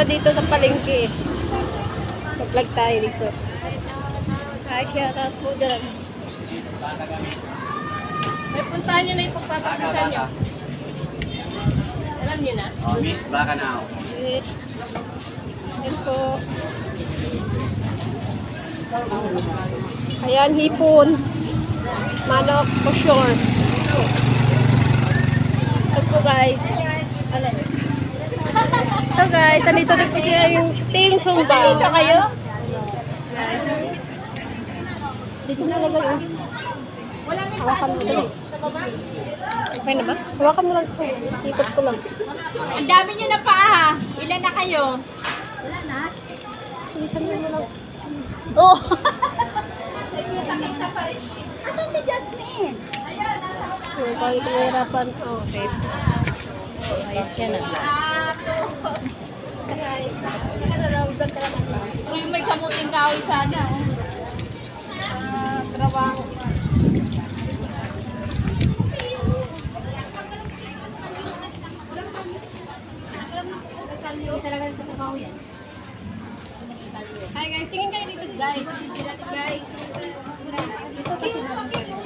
dito sa palengke. Mag-vlog tayo dito. Hi, shout out po dyan. May puntahan nyo na yung pagpapakisan nyo. Alam nyo na? Oh, Miss Bacanaw. Yes. Yan po. Ayan, hipon. Manok for sure. Ito po guys. Ito guys, nandito din po siya yung Team Sumba. Dito kayo? Guys. Dito na lagay oh. Hawakan mo dali. Okay na ba? Hawakan mo lang ito. Ikot ko lang. Ang dami nyo na paa ha. Ilan na kayo? Wala na. Isan mo lang. Oh! Asan si Jasmine? So, bakit mahirapan? Oh, okay. Ayos yan na. Uy, may kamuting kahoy sana. Trabaho. Hi guys, tingin kayo dito guys. Guys. Ito kasi naman kayo.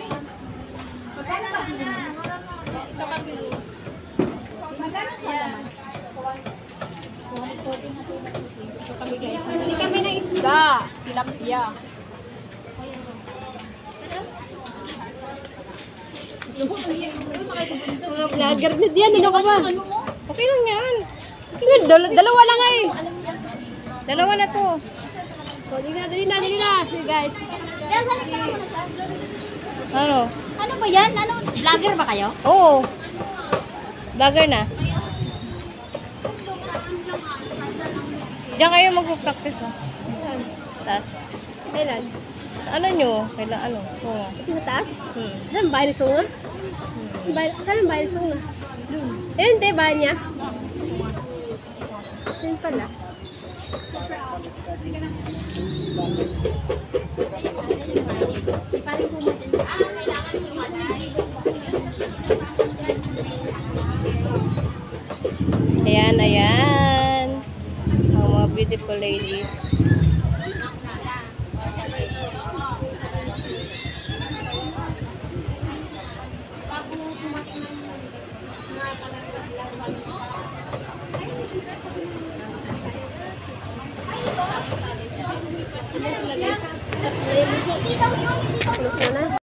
Ito kami. Magkano siya? Ito kami guys. Bili kami ng isda. Tilapia. Mga vlogger na diyan. Ano ka ba? Okay lang yan. Dalawa lang eh. Dalawa na to. O, dali na. Sige guys. Ano? Ano ba yan? Ano? Vlogger ba kayo? Oo. Vlogger na. Diyan kayo mag-practice ha. Taas. Kailan? Ano nyo? Kailan ano? Oo. Ito sa taas? Saan ang bahay ni Sunga? Saan ang bahay ni Sunga? Doon. Eh, hindi. Bahay niya? Saan pala? Ayan. Ang mga beautiful ladies. Dito,